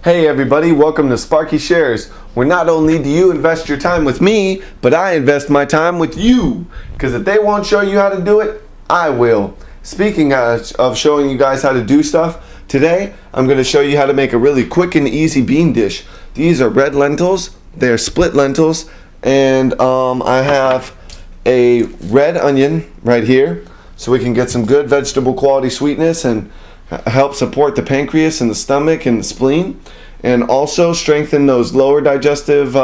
Hey everybody, welcome to Sparky Shares, where not only do you invest your time with me, but I invest my time with you. Because if they won't show you how to do it, I will. Speaking of showing you guys how to do stuff, today I'm going to show you how to make a really quick and easy bean dish. These are red lentils, they're split lentils, and I have a red onion right here, so we can get some good vegetable quality sweetness and help support the pancreas and the stomach and the spleen, and also strengthen those lower digestive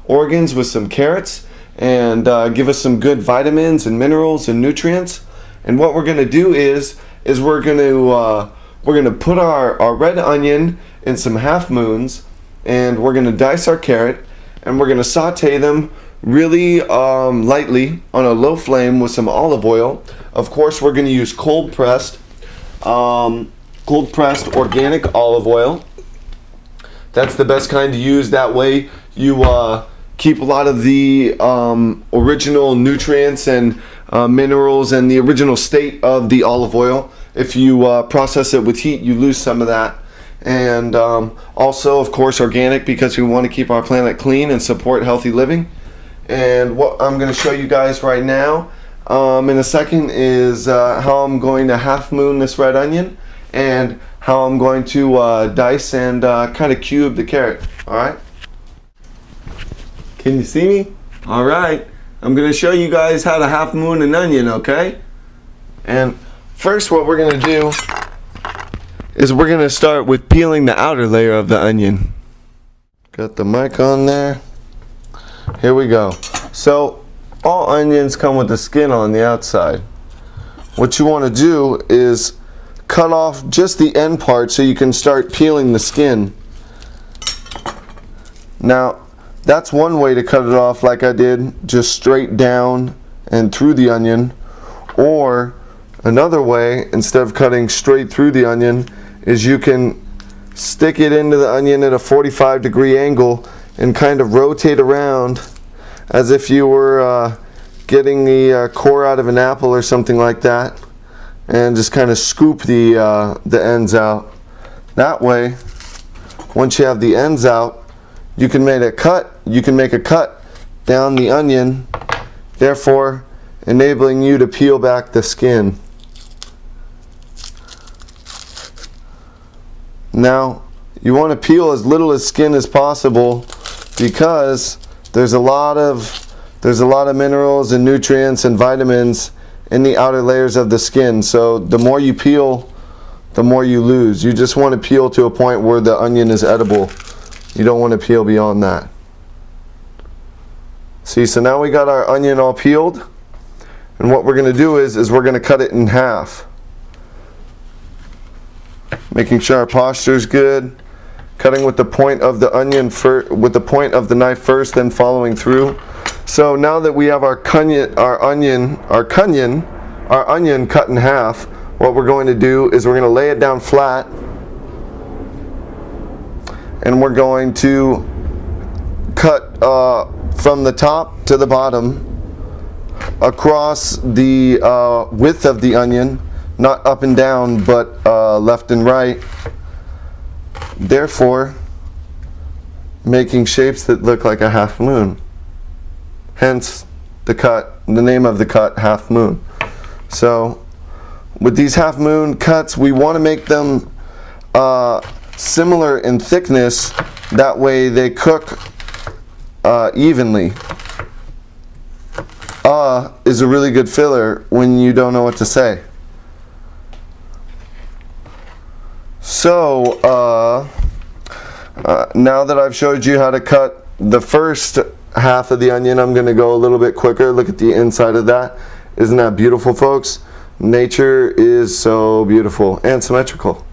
organs with some carrots and give us some good vitamins and minerals and nutrients. And what we're going to do is we're going to put our red onion in some half moons, and we're going to dice our carrot, and we're going to saute them really lightly on a low flame with some olive oil. Of course, we're going to use cold pressed organic olive oil. That's the best kind to use. That way you keep a lot of the original nutrients and minerals and the original state of the olive oil. If you process it with heat, you lose some of that. And also, of course, organic, because we want to keep our planet clean and support healthy living. And what I'm going to show you guys right now in a second is how I'm going to half moon this red onion, and how I'm going to dice and kind of cube the carrot. Alright? Can you see me? Alright. I'm going to show you guys how to half moon an onion, okay? And first what we're going to do is we're going to start with peeling the outer layer of the onion. Got the mic on there. Here we go. So all onions come with the skin on the outside. What you want to do is cut off just the end part so you can start peeling the skin. Now that's one way to cut it off, like I did, just straight down and through the onion. Or another way, instead of cutting straight through the onion, is you can stick it into the onion at a 45-degree angle and kind of rotate around as if you were getting the core out of an apple or something like that, and just kind of scoop the ends out. That way, once you have the ends out, you can make a cut down the onion, therefore enabling you to peel back the skin. Now, you want to peel as little as skin as possible, because there's a lot of minerals and nutrients and vitamins in the outer layers of the skin. So the more you peel, the more you lose. You just want to peel to a point where the onion is edible. You don't want to peel beyond that. See, so now we got our onion all peeled, and what we're going to do is we're going to cut it in half, making sure our posture is good. Cutting with the point of the onion with the point of the knife first, then following through. So now that we have our onion cut in half, what we're going to do is we're going to lay it down flat, and we're going to cut from the top to the bottom across the width of the onion, not up and down, but left and right. Therefore, making shapes that look like a half moon. Hence the name of the cut, half moon. So with these half moon cuts, we want to make them similar in thickness. That way they cook evenly. Is a really good filler when you don't know what to say. So now that I've showed you how to cut the first half of the onion, I'm going to go a little bit quicker. Look at the inside of that. Isn't that beautiful, folks? Nature is so beautiful and symmetrical.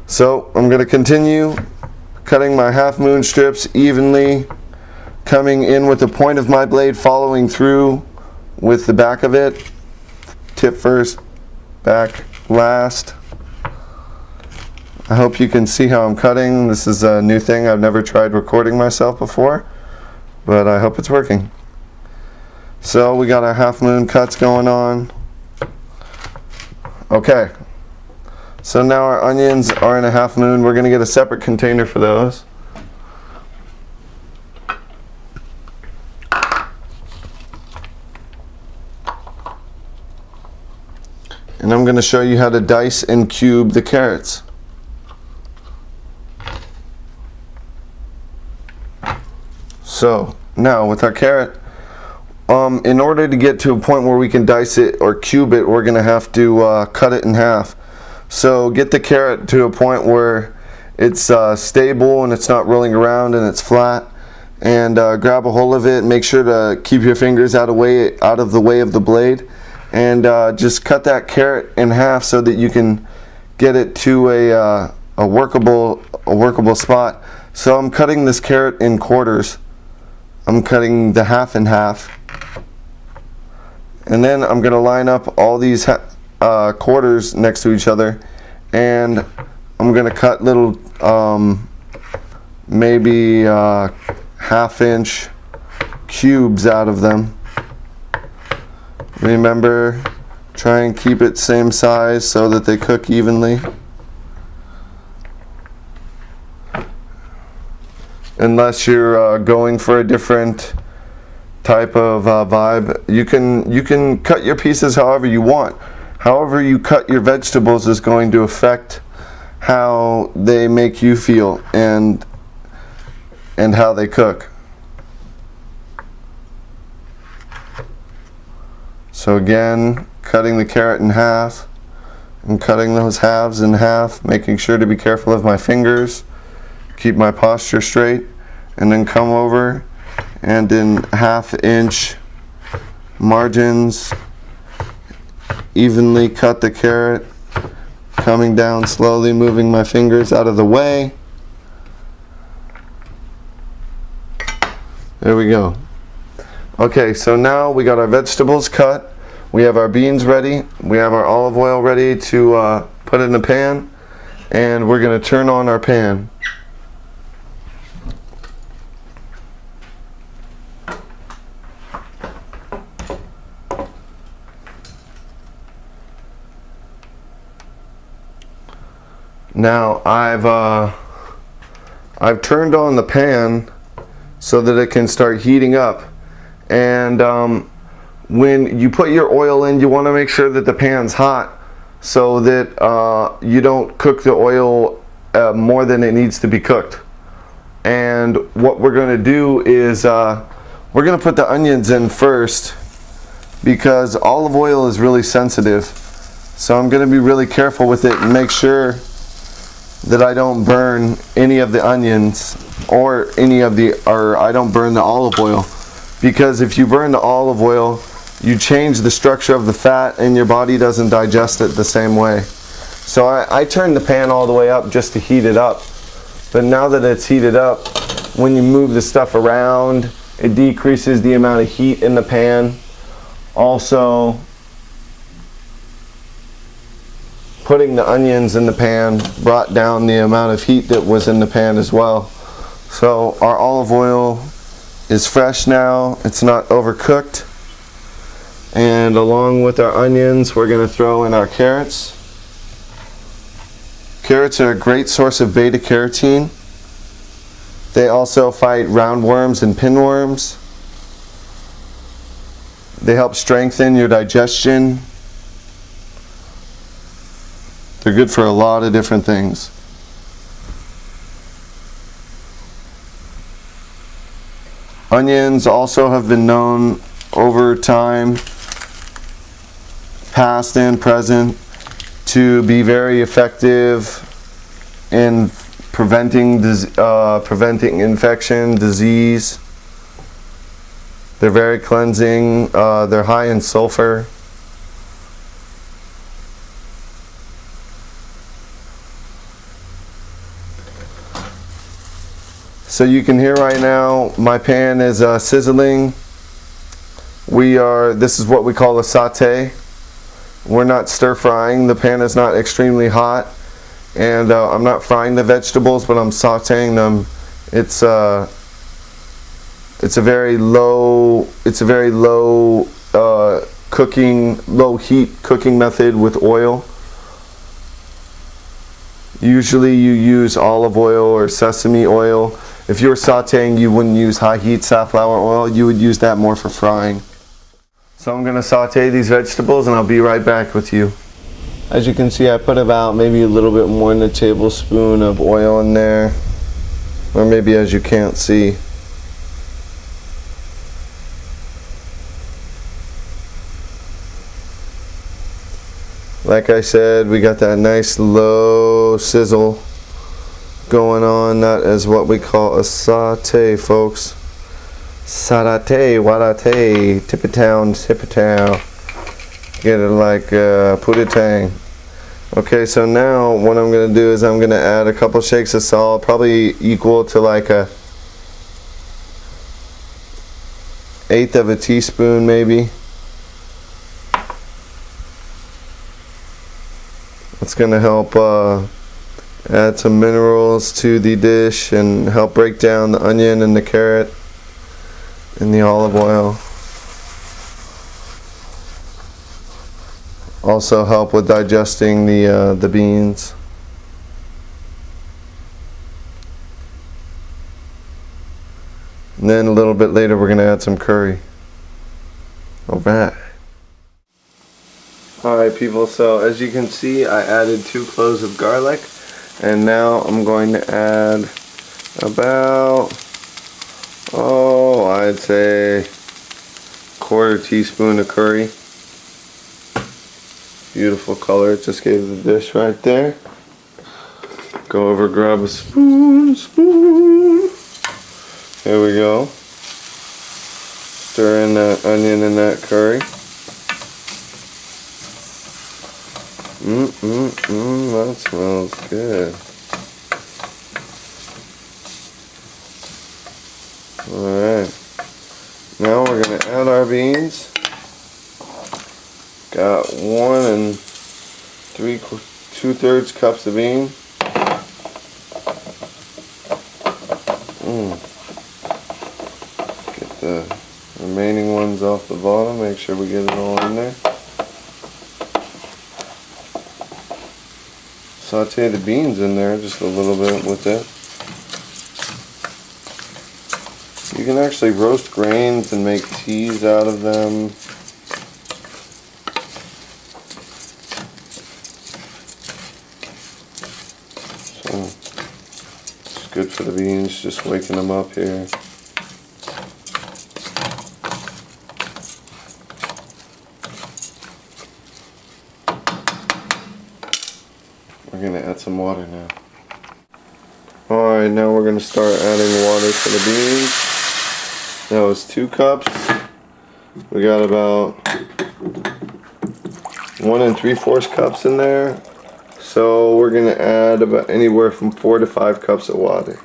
So I'm going to continue cutting my half moon strips evenly, coming in with the point of my blade following through with the back of it. Tip first, back last. I hope you can see how I'm cutting. This is a new thing. I've never tried recording myself before, but I hope it's working. So we got our half moon cuts going on. Okay, So now our onions are in a half moon. We're going to get a separate container for those. And I'm going to show you how to dice and cube the carrots. So now with our carrot, in order to get to a point where we can dice it or cube it, we're going to have to cut it in half. So get the carrot to a point where it's stable and it's not rolling around and it's flat. And grab a hold of it. Make sure to keep your fingers out of the way of the blade. And just cut that carrot in half so that you can get it to a workable spot. So I'm cutting this carrot in quarters. I'm cutting the half in half. And then I'm going to line up all these quarters next to each other, and I'm going to cut little maybe half-inch cubes out of them. Remember, try and keep it same size so that they cook evenly. Unless you're going for a different type of vibe, you can cut your pieces however you want. However you cut your vegetables is going to affect how they make you feel and how they cook. So again, cutting the carrot in half and cutting those halves in half, making sure to be careful of my fingers, keep my posture straight, and then come over and in half-inch margins evenly cut the carrot, coming down slowly, moving my fingers out of the way. There we go. Okay, so now we got our vegetables cut, we have our beans ready, we have our olive oil ready to put in the pan, and we're going to turn on our pan. Now I've turned on the pan so that it can start heating up, and when you put your oil in, you want to make sure that the pan's hot so that you don't cook the oil more than it needs to be cooked. And what we're going to do is we're going to put the onions in first, because olive oil is really sensitive. So I'm going to be really careful with it and make sure that I don't burn any of the onions or I don't burn the olive oil, because if you burn the olive oil, you change the structure of the fat and your body doesn't digest it the same way. So I turned the pan all the way up just to heat it up, but now that it's heated up, when you move the stuff around, it decreases the amount of heat in the pan. Also, putting the onions in the pan brought down the amount of heat that was in the pan as well. So our olive oil is fresh now, it's not overcooked. And along with our onions, we're going to throw in our carrots. Carrots are a great source of beta carotene. They also fight roundworms and pinworms. They help strengthen your digestion. They're good for a lot of different things. Onions also have been known over time, past and present, to be very effective in preventing infection, disease. They're very cleansing. They're high in sulfur. So you can hear right now my pan is sizzling. This is what we call a saute. We're not stir frying. The pan is not extremely hot, and I'm not frying the vegetables, but I'm sauteing them. It's a very low low heat cooking method with oil. Usually you use olive oil or sesame oil. If you're sauteing, you wouldn't use high heat safflower oil. You would use that more for frying. So I'm going to saute these vegetables and I'll be right back with you. As you can see, I put about maybe a little bit more than a tablespoon of oil in there. Or maybe as you can't see. Like I said, we got that nice low sizzle going on. That is what we call a saute, folks. Sarate, warate, tippitown, tippitown. Get it like putitang. Okay, so now what I'm going to do is I'm going to add a couple shakes of salt, probably equal to like a 1/8 of a teaspoon maybe. It's going to help add some minerals to the dish and help break down the onion and the carrot and the olive oil. Also help with digesting the beans. And then a little bit later we're going to add some curry. Alright. Alright people, so as you can see I added 2 cloves of garlic, and now I'm going to add about, I'd say 1/4 teaspoon of curry. Beautiful color it just gave the dish right there. Go over, grab a spoon. Here we go. Stir in that onion and that curry. That smells good. Alright. Now we're going to add our beans. Got 1 2/3 cups of bean. Get the remaining ones off the bottom. Make sure we get it all in there. Saute the beans in there just a little bit with it. You can actually roast grains and make teas out of them. So it's good for the beans, just waking them up here. We're going to add some water now. Alright, now we're going to start adding water to the beans. That was 2 cups. We got about 1 3/4 cups in there. So we're going to add about anywhere from 4 to 5 cups of water.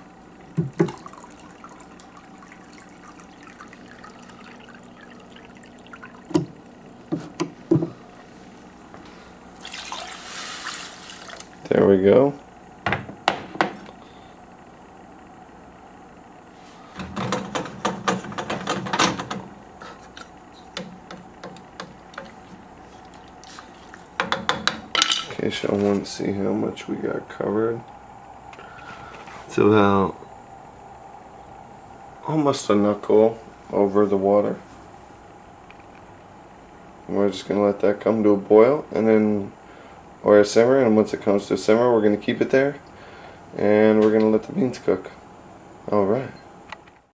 There we go. In case y'all want to see how much we got covered. It's about almost a knuckle over the water. And we're just going to let that come to a boil and then, or a simmer, and once it comes to a simmer we're going to keep it there and we're going to let the beans cook. Alright.